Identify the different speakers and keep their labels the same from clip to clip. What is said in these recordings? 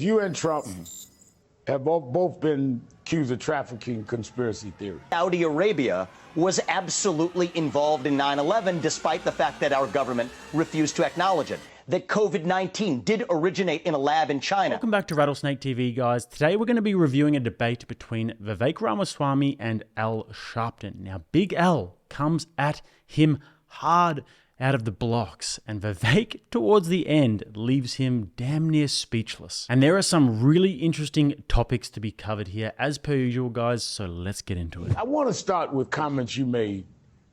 Speaker 1: You and Trump have both been accused of trafficking conspiracy theory.
Speaker 2: Saudi Arabia was absolutely involved in 9/11, despite the fact that our government refused to acknowledge it. That COVID-19 did originate in a lab in China.
Speaker 3: Welcome back to Rattlesnake TV, guys. Today we're going to be reviewing a debate between Vivek Ramaswamy and Al Sharpton. Now, Big L comes at him hard out of the blocks, and Vivek, towards the end, leaves him damn near speechless. And there are some really interesting topics to be covered here, as per usual, guys, so let's get into it.
Speaker 1: I want to start with comments you made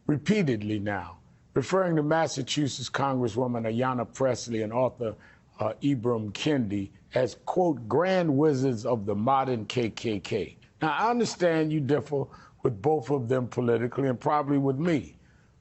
Speaker 1: repeatedly now, referring to Massachusetts Congresswoman Ayanna Pressley and author Ibram Kendi as, quote, grand wizards of the modern KKK. Now, I understand you differ with both of them politically and probably with me.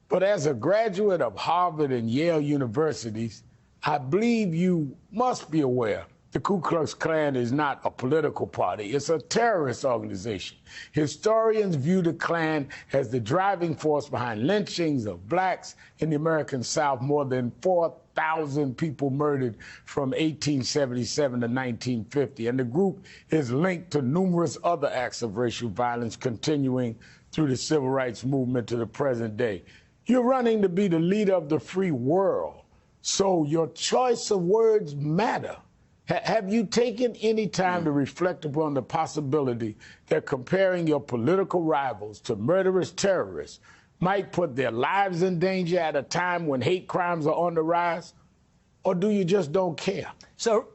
Speaker 1: But as a graduate of Harvard and Yale universities, I believe you must be aware the Ku Klux Klan is not a political party. It's a terrorist organization. Historians view the Klan as the driving force behind lynchings of blacks in the American South, more than 4,000 people murdered from 1877 to 1950. And the group is linked to numerous other acts of racial violence continuing through the civil rights movement to the present day. You're running to be the leader of the free world, so your choice of words matter. Have you taken any time to reflect upon the possibility that comparing your political rivals to murderous terrorists might put their lives in danger at a time when hate crimes are on the rise? Or do you just don't care?
Speaker 2: So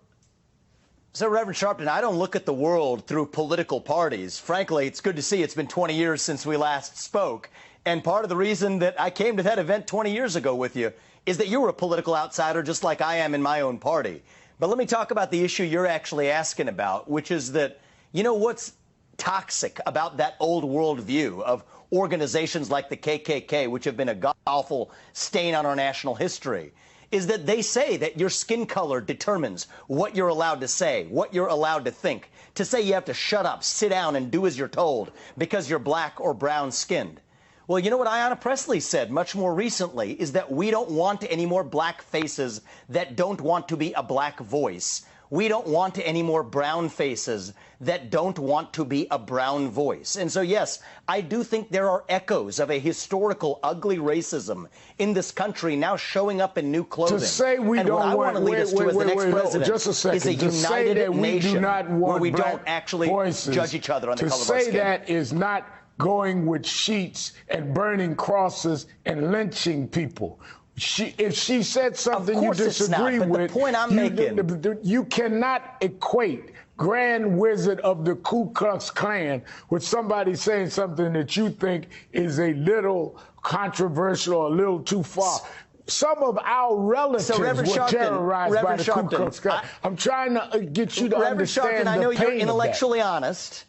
Speaker 2: Reverend Sharpton, I don't look at the world through political parties. Frankly, it's good to see it's been 20 years since we last spoke. And part of the reason that I came to that event 20 years ago with you is that you were a political outsider just like I am in my own party. But let me talk about the issue you're actually asking about, which is that, you know, what's toxic about that old world view of organizations like the KKK, which have been a god-awful stain on our national history, is that they say that your skin color determines what you're allowed to say, what you're allowed to think. To say you have to shut up, sit down, and do as you're told because you're black or brown-skinned. Well, you know what Ayanna Pressley said much more recently is that we don't want any more black faces that don't want to be a black voice. We don't want any more brown faces that don't want to be a brown voice. And so, yes, I do think there are echoes of a historical ugly racism in this country now showing up in new clothing.
Speaker 1: To say we
Speaker 2: and
Speaker 1: don't
Speaker 2: what I
Speaker 1: want
Speaker 2: want to lead us to as the next president
Speaker 1: just a second.
Speaker 2: is a
Speaker 1: To say
Speaker 2: united
Speaker 1: that we
Speaker 2: nation
Speaker 1: do not want
Speaker 2: where we
Speaker 1: black
Speaker 2: don't actually
Speaker 1: voices,
Speaker 2: judge each other on the color of our
Speaker 1: to
Speaker 2: skin.
Speaker 1: say that is not going with sheets and burning crosses and lynching people. If she said something you disagree with,
Speaker 2: the point I'm making,
Speaker 1: you cannot equate Grand Wizard of the Ku Klux Klan with somebody saying something that you think is a little controversial or a little too far. Some of our relatives were terrorized by the Ku Klux Klan. I'm trying to get you to understand
Speaker 2: I know
Speaker 1: the pain
Speaker 2: you're intellectually
Speaker 1: of that.
Speaker 2: honest.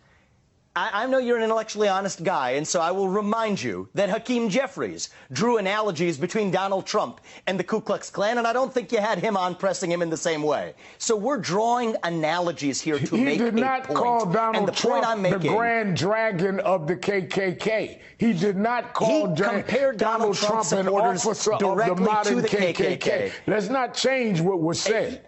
Speaker 2: I know you're an intellectually honest guy, and so I will remind you that Hakeem Jeffries drew analogies between Donald Trump and the Ku Klux Klan, and I don't think you had him on pressing him in the same way. So we're drawing analogies here to make a point.
Speaker 1: He did not call Donald Trump the grand dragon of the KKK. He did not call Donald Trump an officer of the modern KKK. Let's not change what was said.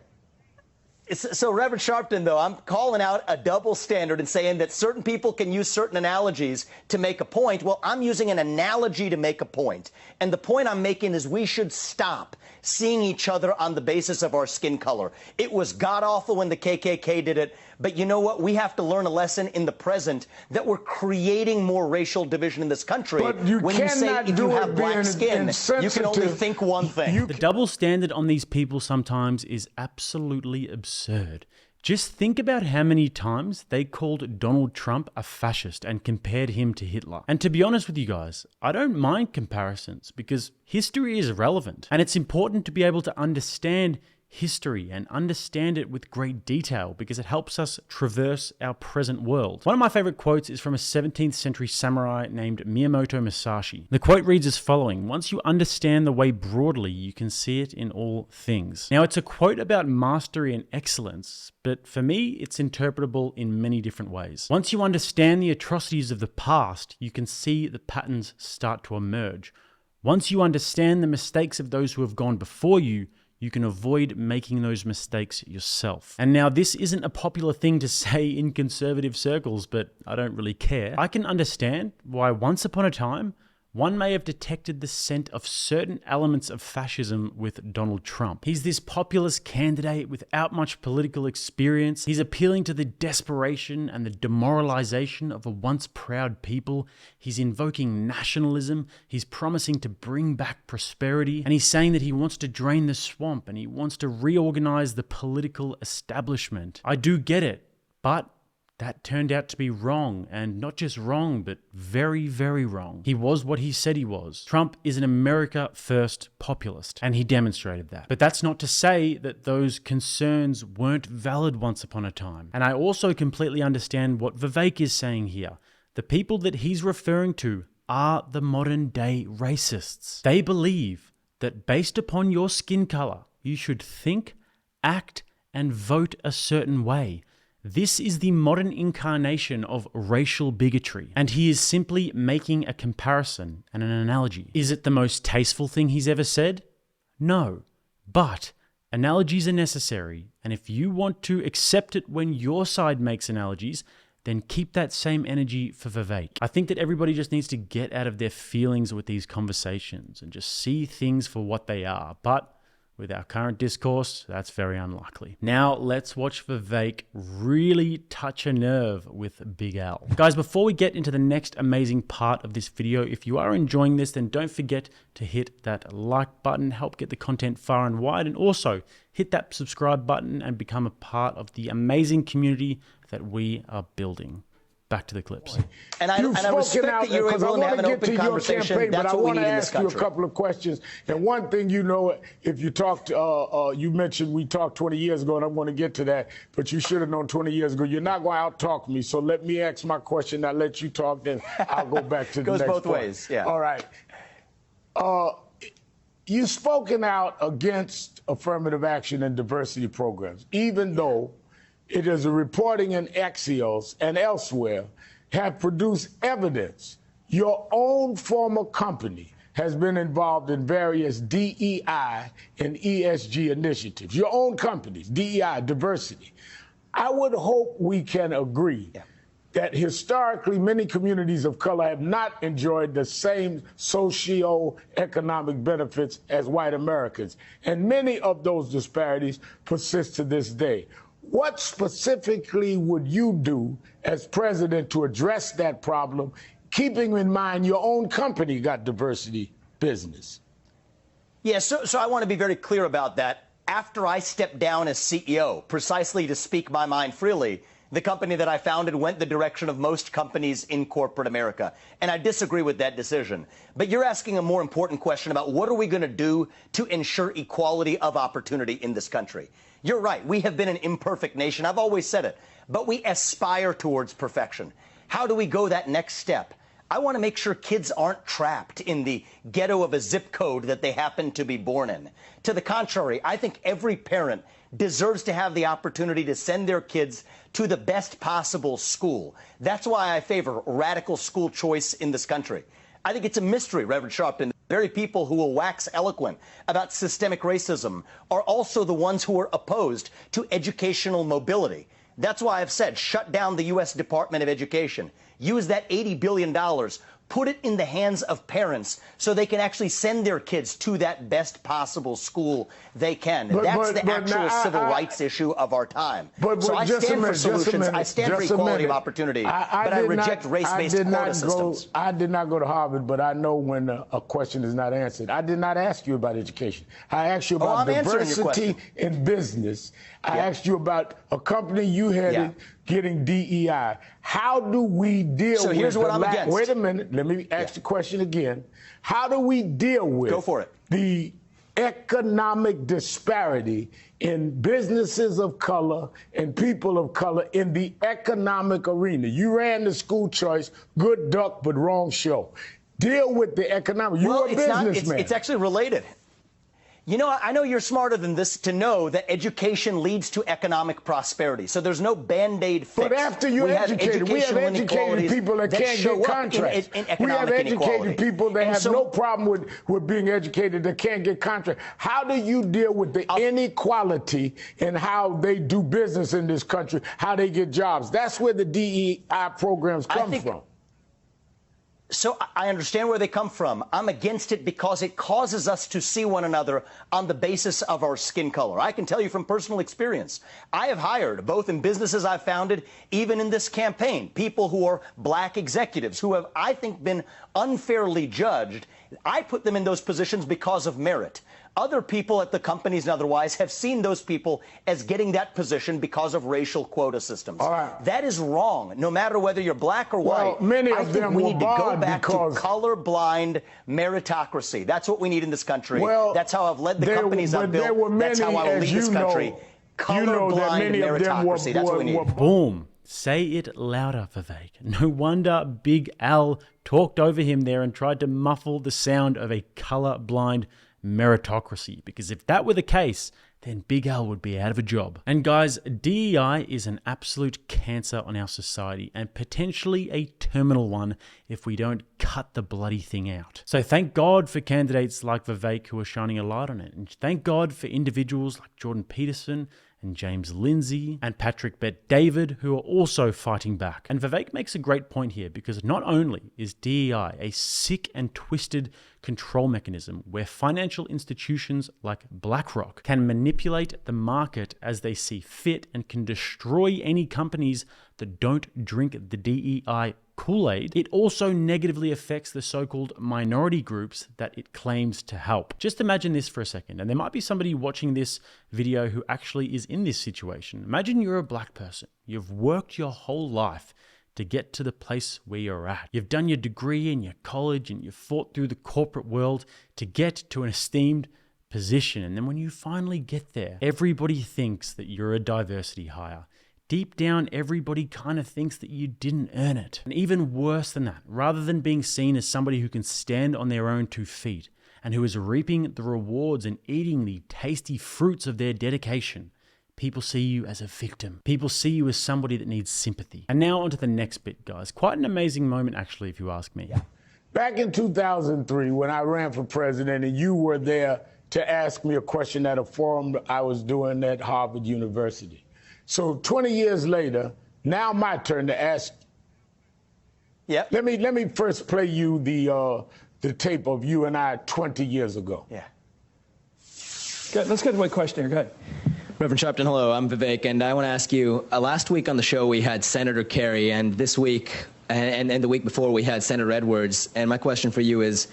Speaker 2: So, Reverend Sharpton, though, I'm calling out a double standard and saying that certain people can use certain analogies to make a point. Well, I'm using an analogy to make a point. And the point I'm making is we should stop seeing each other on the basis of our skin color. It was god-awful when the KKK did it. But you know what? We have to learn a lesson in the present that we're creating more racial division in this country.
Speaker 1: But you
Speaker 2: when you say if you have black skin, you can only think one thing.
Speaker 3: The double standard on these people sometimes is absolutely absurd. Just think about how many times they called Donald Trump a fascist and compared him to Hitler. And to be honest with you guys, I don't mind comparisons because history is relevant and it's important to be able to understand history and understand it with great detail because it helps us traverse our present world. One of my favorite quotes is from a 17th century samurai named Miyamoto Musashi. The quote reads as following: "Once you understand the way broadly, you can see it in all things." Now, it's a quote about mastery and excellence, but for me, it's interpretable in many different ways. Once you understand the atrocities of the past, you can see the patterns start to emerge. Once you understand the mistakes of those who have gone before you, you can avoid making those mistakes yourself. And now this isn't a popular thing to say in conservative circles, but I don't really care. I can understand why once upon a time, one may have detected the scent of certain elements of fascism with Donald Trump. He's this populist candidate without much political experience. He's appealing to the desperation and the demoralization of a once proud people. He's invoking nationalism. He's promising to bring back prosperity. And he's saying that he wants to drain the swamp and he wants to reorganize the political establishment. I do get it, but that turned out to be wrong, and not just wrong, but very, very wrong. He was what he said he was. Trump is an America First populist, and he demonstrated that. But that's not to say that those concerns weren't valid once upon a time. And I also completely understand what Vivek is saying here. The people that he's referring to are the modern day racists. They believe that based upon your skin color, you should think, act, and vote a certain way. This is the modern incarnation of racial bigotry, and he is simply making a comparison and an analogy. Is it the most tasteful thing he's ever said? No, but analogies are necessary, and if you want to accept it when your side makes analogies, then keep that same energy for Vivek. I think that everybody just needs to get out of their feelings with these conversations and just see things for what they are, but with our current discourse, that's very unlikely. Now, let's watch Vivek really touch a nerve with Big Al. Guys, before we get into the next amazing part of this video, if you are enjoying this, then don't forget to hit that like button, help get the content far and wide, and also hit that subscribe button and become a part of the amazing community that we are building. Back to the clips.
Speaker 2: And I respect that you're willing to have an open conversation. That's what we need in this country.
Speaker 1: I want to ask you a couple of questions. And one thing, you know, if you talked, you mentioned we talked 20 years ago, and I'm going to get to that, but you should have known 20 years ago. You're not going to out-talk me, so let me ask my question. I'll let you talk, then I'll go back to the next point.
Speaker 2: Goes both ways, yeah.
Speaker 1: All right. You've spoken out against affirmative action and diversity programs, even though it is a reporting in Axios and elsewhere have produced evidence your own former company has been involved in various DEI and ESG initiatives. Your own companies, DEI, diversity. I would hope we can agree that historically many communities of color have not enjoyed the same socio-economic benefits as white Americans, and many of those disparities persist to this day. What specifically would you do as president to address that problem, keeping in mind your own company got diversity business?
Speaker 2: Yeah, so I want to be very clear about that. After I stepped down as CEO, precisely to speak my mind freely, the company that I founded went the direction of most companies in corporate America. And I disagree with that decision. But you're asking a more important question about what are we going to do to ensure equality of opportunity in this country. You're right. We have been an imperfect nation. I've always said it. But we aspire towards perfection. How do we go that next step? I want to make sure kids aren't trapped in the ghetto of a zip code that they happen to be born in. To the contrary, I think every parent deserves to have the opportunity to send their kids to the best possible school. That's why I favor radical school choice in this country. I think it's a mystery, Reverend Sharpton. The very people who will wax eloquent about systemic racism are also the ones who are opposed to educational mobility. That's why I've said shut down the U.S. Department of Education. Use that $80 billion. Put it in the hands of parents so they can actually send their kids to that best possible school they can. That's the actual civil rights issue of our time. So I stand for solutions. I stand for equality of opportunity. But I reject race-based quota systems.
Speaker 1: I did not go to Harvard, but I know when a question is not answered. I did not ask you about education. I asked you about diversity in business. I asked you about a company you headed getting DEI. How do we deal with
Speaker 2: So here's what I'm against.
Speaker 1: Wait a minute. Let me ask the question again. How do we deal with the economic disparity in businesses of color and people of color in the economic arena? You ran the school choice, good duck, but wrong show. Deal with the economic. You're a businessman.
Speaker 2: It's actually related. You know, I know you're smarter than this to know that education leads to economic prosperity. So there's no Band-Aid fix.
Speaker 1: But after you're educated, we have educated people that can't get contracts. We have educated people that have no problem with being educated that can't get contracts. How do you deal with the inequality in how they do business in this country, how they get jobs? That's where the DEI programs come from.
Speaker 2: So I understand where they come from. I'm against it because it causes us to see one another on the basis of our skin color. I can tell you from personal experience, I have hired, both in businesses I've founded, even in this campaign, people who are black executives who have, I think, been unfairly judged. I put them in those positions because of merit. Other people at the companies and otherwise have seen those people as getting that position because of racial quota systems. That is wrong, no matter whether you're black or white.
Speaker 1: Many of
Speaker 2: I think
Speaker 1: them
Speaker 2: we
Speaker 1: will
Speaker 2: need to go back to
Speaker 1: because
Speaker 2: colorblind meritocracy. That's what we need in this country. That's how I've led the companies I've built. That's how I will lead this country. Colorblind meritocracy. That's what we need.
Speaker 3: Boom. Say it louder, Vivek. No wonder Big Al talked over him there and tried to muffle the sound of a colorblind meritocracy, because if that were the case, then Big Al would be out of a job. And guys, DEI is an absolute cancer on our society, and potentially a terminal one if we don't cut the bloody thing out. So thank God for candidates like Vivek who are shining a light on it, and thank God for individuals like Jordan Peterson and James Lindsay and Patrick Bet-David who are also fighting back. And Vivek makes a great point here, because not only is DEI a sick and twisted control mechanism where financial institutions like BlackRock can manipulate the market as they see fit and can destroy any companies that don't drink the DEI Kool-Aid, it also negatively affects the so-called minority groups that it claims to help. Just imagine this for a second, and there might be somebody watching this video who actually is in this situation. Imagine you're a black person. You've worked your whole life to get to the place where you're at. You've done your degree in your college and you've fought through the corporate world to get to an esteemed position. And then when you finally get there, everybody thinks that you're a diversity hire. Deep down, everybody kind of thinks that you didn't earn it. And even worse than that, rather than being seen as somebody who can stand on their own 2 feet and who is reaping the rewards and eating the tasty fruits of their dedication, people see you as a victim. People see you as somebody that needs sympathy. And now onto the next bit, guys. Quite an amazing moment, actually, if you ask me.
Speaker 1: Back in 2003, when I ran for president and you were there to ask me a question at a forum that I was doing at Harvard University. So 20 years later, now my turn to ask.
Speaker 2: Yeah.
Speaker 1: Let me first play you the tape of you and I 20 years ago.
Speaker 2: Yeah.
Speaker 4: Good. Let's get to my question here. Go ahead.
Speaker 5: Reverend Sharpton, hello. I'm Vivek, and I want to ask you, last week on the show we had Senator Kerry, and this week and the week before we had Senator Edwards. And my question for you is,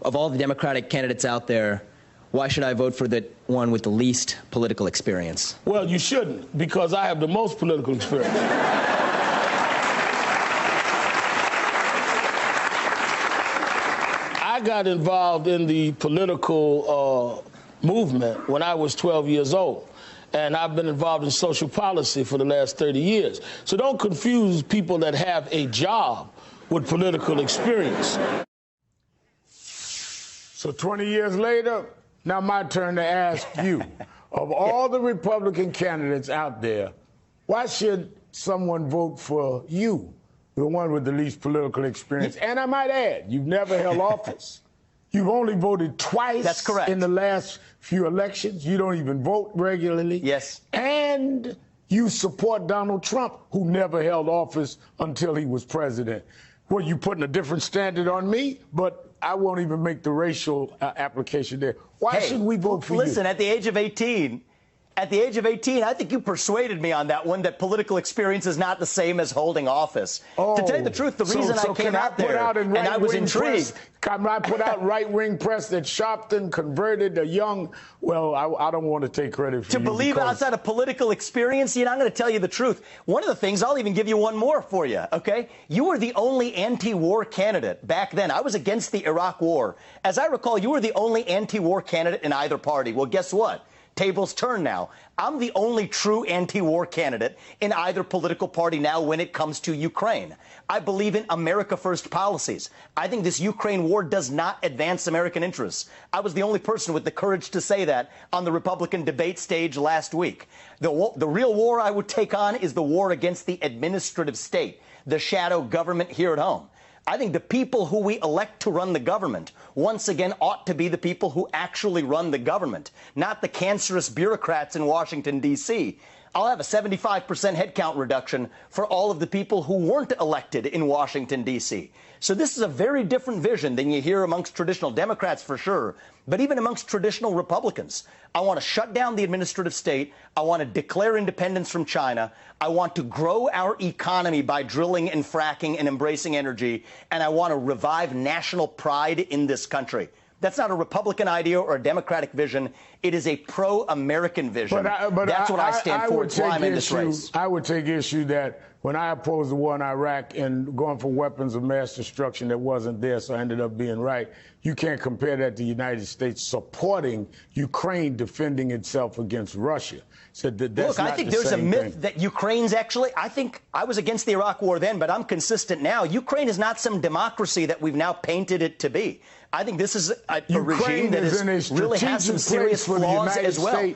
Speaker 5: of all the Democratic candidates out there, why should I vote for the one with the least political experience?
Speaker 1: Well, you shouldn't, because I have the most political experience. I got involved in the political movement when I was 12 years old. And I've been involved in social policy for the last 30 years. So don't confuse people that have a job with political experience. So 20 years later, now my turn to ask you, of all the Republican candidates out there, why should someone vote for you, the one with the least political experience? And I might add, you've never held office. You've only voted twice.
Speaker 2: That's correct.
Speaker 1: In the last few elections. You don't even vote regularly.
Speaker 2: Yes.
Speaker 1: And you support Donald Trump, who never held office until he was president. Well, you putting a different standard on me, but I won't even make the racial application there. Why should we vote for you?
Speaker 2: Listen, at the age of 18, I think you persuaded me on that one, that political experience is not the same as holding office. To tell you the truth, the reason I came out there and I was intrigued.
Speaker 1: Can I put out right-wing press that Sharpton converted a young, well, I don't want to take credit for
Speaker 2: to believe outside of political experience? You know, I'm going to tell you the truth. One of the things, I'll even give you one more for you, okay? You were the only anti-war candidate back then. I was against the Iraq War. As I recall, you were the only anti-war candidate in either party. Well, guess what? Tables turn now. I'm the only true anti-war candidate in either political party now when it comes to Ukraine. I believe in America First policies. I think this Ukraine war does not advance American interests. I was the only person with the courage to say that on the Republican debate stage last week. The real war I would take on is the war against the administrative state, the shadow government here at home. I think the people who we elect to run the government, once again, ought to be the people who actually run the government, not the cancerous bureaucrats in Washington, D.C. I'll have a 75% headcount reduction for all of the people who weren't elected in Washington, D.C. So this is a very different vision than you hear amongst traditional Democrats for sure, but even amongst traditional Republicans. I want to shut down the administrative state. I want to declare independence from China. I want to grow our economy by drilling and fracking and embracing energy. And I want to revive national pride in this country. That's not a Republican idea or a Democratic vision. It is a pro-American vision. That's what I stand for. It's why I'm in this race.
Speaker 1: I would take issue that when I opposed the war in Iraq and going for weapons of mass destruction that wasn't there, so I ended up being right. You can't compare that to the United States supporting Ukraine defending itself against Russia. So that's
Speaker 2: Look, I think there's a myth that Ukraine's actually, I think I was against the Iraq war then, but I'm consistent now. Ukraine is not some democracy that we've now painted it to be. I think this is a regime that really has some serious flaws as well.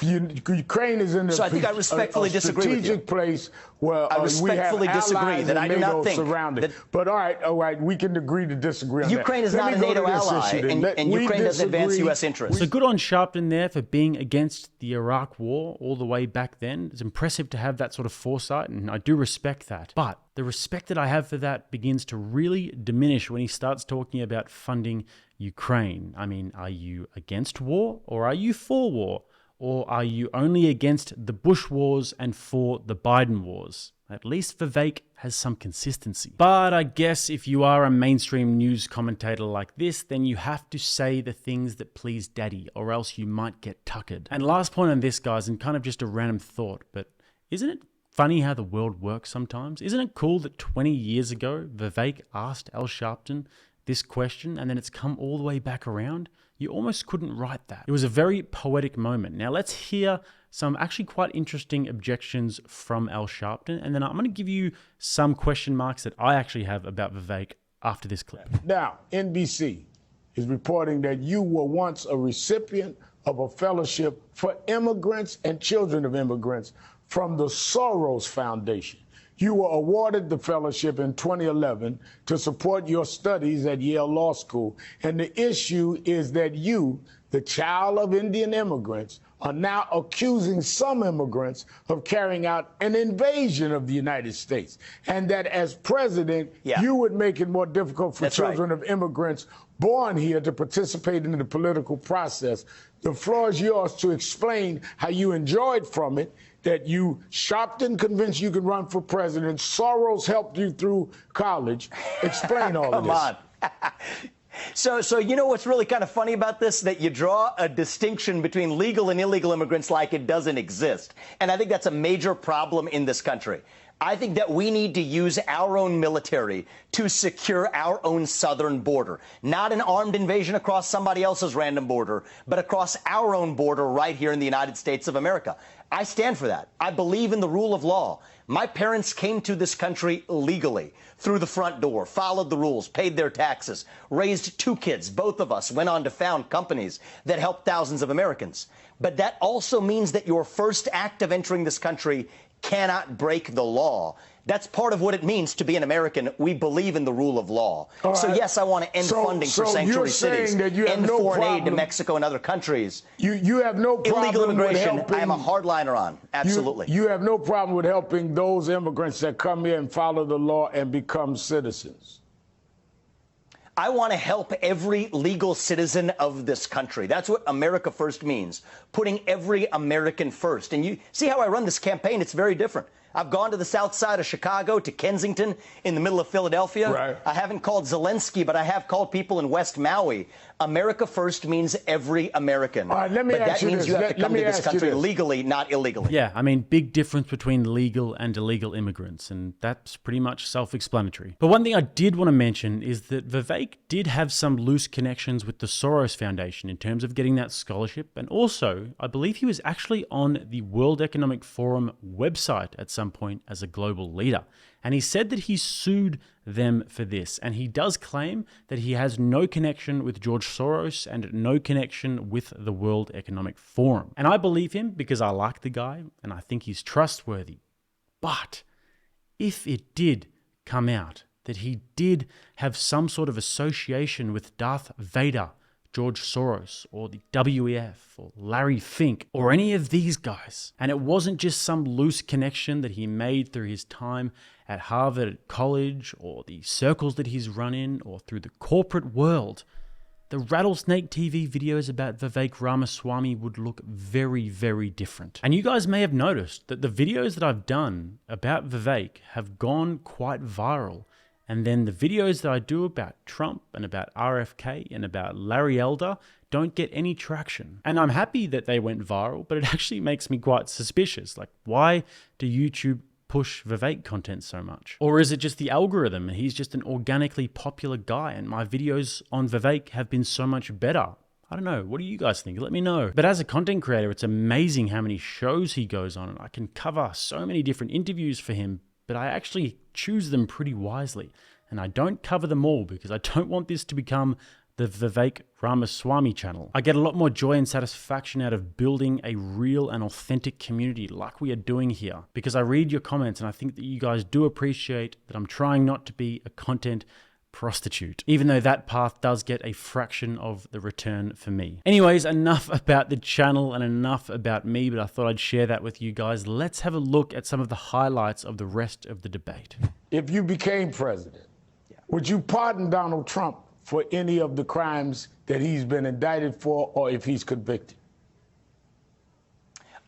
Speaker 1: Ukraine is in
Speaker 2: So I think I respectfully disagree with you.
Speaker 1: strategic place where
Speaker 2: I respectfully disagree that I do not think
Speaker 1: that, but all right, we can agree to disagree on
Speaker 2: Ukraine is not a NATO ally, and Ukraine doesn't advance U.S. interests.
Speaker 3: So good on Sharpton there for being against the Iraq war all the way back then. It's impressive to have that sort of foresight, and I do respect that. But the respect that I have for that begins to really diminish when he starts talking about funding Ukraine. I mean, are you against war or are you for war? Or are you only against the Bush wars and for the Biden wars? At least Vivek has some consistency. But I guess if you are a mainstream news commentator like this, then you have to say the things that please daddy, or else you might get tuckered. And last point on this, guys, and kind of just a random thought, but isn't it funny how the world works sometimes? Isn't it cool that 20 years ago, Vivek asked Al Sharpton this question, and then it's come all the way back around? You almost couldn't write that. It was a very poetic moment. Now let's hear some actually quite interesting objections from Al Sharpton, and then I'm going to give you some question marks that I actually have about Vivek after this clip.
Speaker 1: Now, NBC is reporting that you were once a recipient of a fellowship for immigrants and children of immigrants from the Soros Foundation. You were awarded the fellowship in 2011 to support your studies at Yale Law School. And the issue is that you, the child of Indian immigrants, are now accusing some immigrants of carrying out an invasion of the United States. And that as president, you would make it more difficult for children of immigrants born here to participate in the political process. The floor is yours to explain how you enjoyed from it, that you, Sharpton convinced you could run for president, Soros helped you through college. Explain all of this.
Speaker 2: Come on. So you know what's really kind of funny about this? That you draw a distinction between legal and illegal immigrants like it doesn't exist. And I think that's a major problem in this country. I think that we need to use our own military to secure our own southern border. Not an armed invasion across somebody else's random border, but across our own border right here in the United States of America. I stand for that. I believe in the rule of law. My parents came to this country legally, through the front door, followed the rules, paid their taxes, raised 2 kids. Both of us went on to found companies that helped thousands of Americans. But that also means that your first act of entering this country cannot break the law. That's part of what it means to be an American. We believe in the rule of law. Right. So, yes, I want to end funding for sanctuary cities, end foreign aid to Mexico and other countries.
Speaker 1: You have no problem
Speaker 2: illegal immigration,
Speaker 1: with helping,
Speaker 2: I am a hardliner on. Absolutely.
Speaker 1: You have no problem with helping those immigrants that come here and follow the law and become citizens.
Speaker 2: I want to help every legal citizen of this country. That's what America First means, putting every American first. And you see how I run this campaign? It's very different. I've gone to the south side of Chicago, to Kensington, in the middle of Philadelphia.
Speaker 1: Right.
Speaker 2: I haven't called Zelensky, but I have called people in West Maui. America first means every American.
Speaker 1: All right, let me
Speaker 2: but
Speaker 1: ask
Speaker 2: that
Speaker 1: you
Speaker 2: means
Speaker 1: this.
Speaker 2: you have to
Speaker 1: Let
Speaker 2: come
Speaker 1: me
Speaker 2: to this
Speaker 1: ask you
Speaker 2: country
Speaker 1: this.
Speaker 2: legally, not illegally.
Speaker 3: Yeah, I mean, big difference between legal and illegal immigrants, and that's pretty much self-explanatory. But one thing I did want to mention is that Vivek did have some loose connections with the Soros Foundation in terms of getting that scholarship, and also, I believe he was actually on the World Economic Forum website at some point as a global leader. And he said that he sued them for this. And he does claim that he has no connection with George Soros and no connection with the World Economic Forum. And I believe him because I like the guy and I think he's trustworthy. But if it did come out that he did have some sort of association with Darth Vader, George Soros, or the WEF, or Larry Fink, or any of these guys, and it wasn't just some loose connection that he made through his time at Harvard College, or the circles that he's run in, or through the corporate world, the Rattlesnake TV videos about Vivek Ramaswamy would look very, very different. And you guys may have noticed that the videos that I've done about Vivek have gone quite viral. And then the videos that I do about Trump and about RFK and about Larry Elder don't get any traction. And I'm happy that they went viral, but it actually makes me quite suspicious. Like, why do YouTube push Vivek content so much? Or is it just the algorithm and he's just an organically popular guy and my videos on Vivek have been so much better? I don't know. What do you guys think? Let me know. But as a content creator, it's amazing how many shows he goes on, and I can cover so many different interviews for him, but I actually choose them pretty wisely. And I don't cover them all because I don't want this to become the Vivek Ramaswamy channel. I get a lot more joy and satisfaction out of building a real and authentic community like we are doing here, because I read your comments and I think that you guys do appreciate that I'm trying not to be a content prostitute, even though that path does get a fraction of the return for me. Anyways, enough about the channel and enough about me, but I thought I'd share that with you guys. Let's have a look at some of the highlights of the rest of the debate.
Speaker 1: If you became president, would you pardon Donald Trump for any of the crimes that he's been indicted for, or if he's convicted?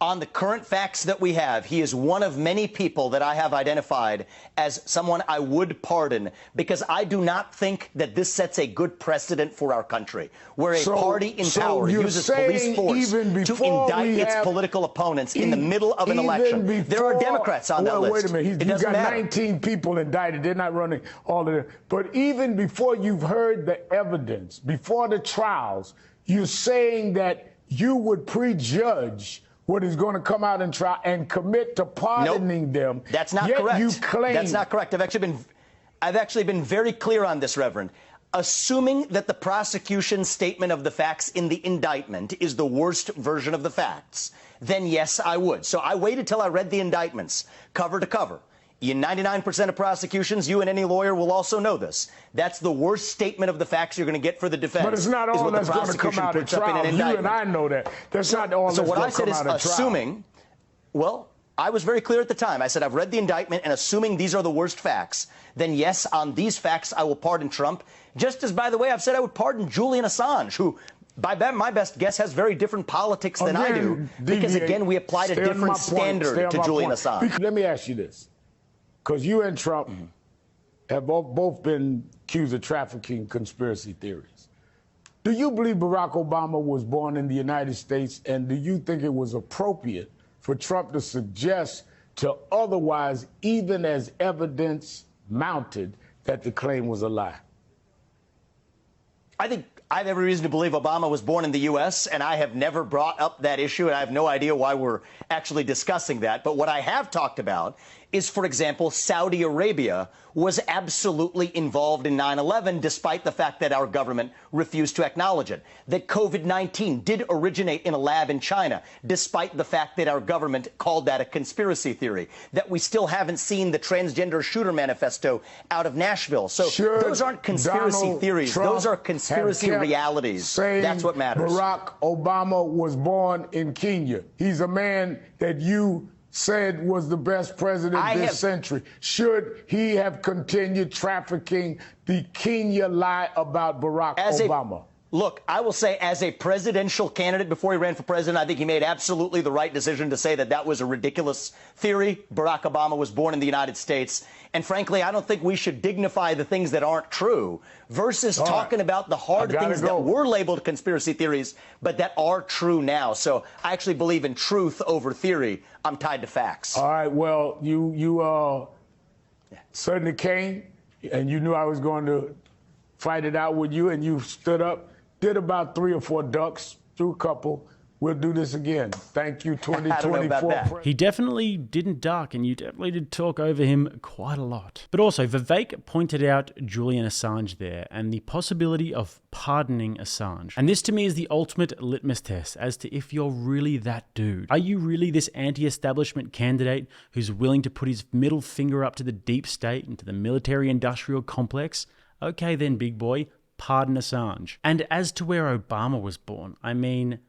Speaker 2: On the current facts that we have, he is one of many people that I have identified as someone I would pardon, because I do not think that this sets a good precedent for our country, where a party in power uses police force to indict its political opponents in the middle of an election. There are Democrats on that list.
Speaker 1: Wait a minute. He's got 19 people indicted. They're not running all of them. But even before you've heard the evidence, before the trials, you're saying that you would prejudge what is going to come out and try and commit to pardoning them.
Speaker 2: That's not correct. You claim that's not correct. I've actually been very clear on this, Reverend. Assuming that the prosecution's statement of the facts in the indictment is the worst version of the facts, then yes, I would. So I waited till I read the indictments cover to cover. In 99% of prosecutions, you and any lawyer will also know this. That's the worst statement of the facts you're going to get for the defense.
Speaker 1: But it's not all that's going to come out of trial. You and I know that. That's not all that's going to come out of trial. So what I said is assuming, well, I was very clear at the time. I said, I've read the indictment, and assuming these are the worst facts, then yes, on these facts, I will pardon Trump. Just as, by the way, I've said I would pardon Julian Assange, who, by my best guess, has very different politics than I do. Because, again, we applied a different standard to Julian Assange. Let me ask you this. Because you and Trump have both been accused of trafficking conspiracy theories. Do you believe Barack Obama was born in the United States, and do you think it was appropriate for Trump to suggest to otherwise, even as evidence mounted, that the claim was a lie?
Speaker 2: I think I have every reason to believe Obama was born in the U.S., and I have never brought up that issue, and I have no idea why we're actually discussing that. But what I have talked about is, for example, Saudi Arabia was absolutely involved in 9/11, despite the fact that our government refused to acknowledge it. That COVID-19 did originate in a lab in China, despite the fact that our government called that a conspiracy theory. That we still haven't seen the transgender shooter manifesto out of Nashville. So those aren't conspiracy theories. Those are conspiracy realities. That's what matters.
Speaker 1: Barack Obama was born in Kenya. He's a man that you said was the best president this century. Should he have continued trafficking the Kenya lie about Barack Obama?
Speaker 2: Look, I will say as a presidential candidate before he ran for president, I think he made absolutely the right decision to say that that was a ridiculous theory. Barack Obama was born in the United States. And frankly, I don't think we should dignify the things that aren't true versus talking about the hard things that were labeled conspiracy theories, but that are true now. So I actually believe in truth over theory. I'm tied to facts.
Speaker 1: All right. Well, you certainly came, and you knew I was going to fight it out with you, and you stood up. Did about 3 or 4 ducks, threw a couple. We'll do this again. Thank you, 2024.
Speaker 3: He definitely didn't duck, and you definitely did talk over him quite a lot. But also, Vivek pointed out Julian Assange there and the possibility of pardoning Assange. And this to me is the ultimate litmus test as to if you're really that dude. Are you really this anti-establishment candidate who's willing to put his middle finger up to the deep state and to the military-industrial complex? Okay then, big boy. Pardon Assange. And as to where Obama was born, I mean,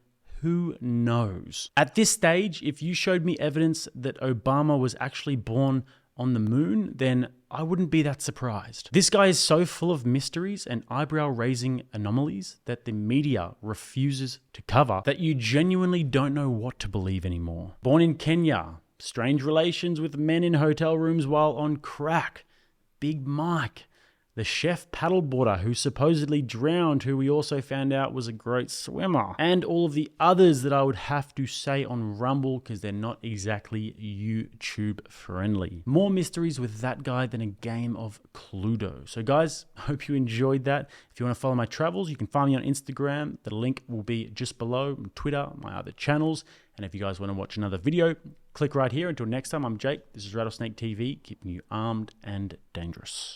Speaker 3: who knows? At this stage, if you showed me evidence that Obama was actually born on the moon, then I wouldn't be that surprised. This guy is so full of mysteries and eyebrow-raising anomalies that the media refuses to cover that you genuinely don't know what to believe anymore. Born in Kenya, strange relations with men in hotel rooms while on crack, Big Mike, the chef paddleboarder who supposedly drowned, who we also found out was a great swimmer, and all of the others that I would have to say on Rumble because they're not exactly YouTube friendly. More mysteries with that guy than a game of Cluedo. So guys, I hope you enjoyed that. If you want to follow my travels, you can find me on Instagram. The link will be just below, Twitter, my other channels. And if you guys want to watch another video, click right here. Until next time, I'm Jake. This is Rattlesnake TV, keeping you armed and dangerous.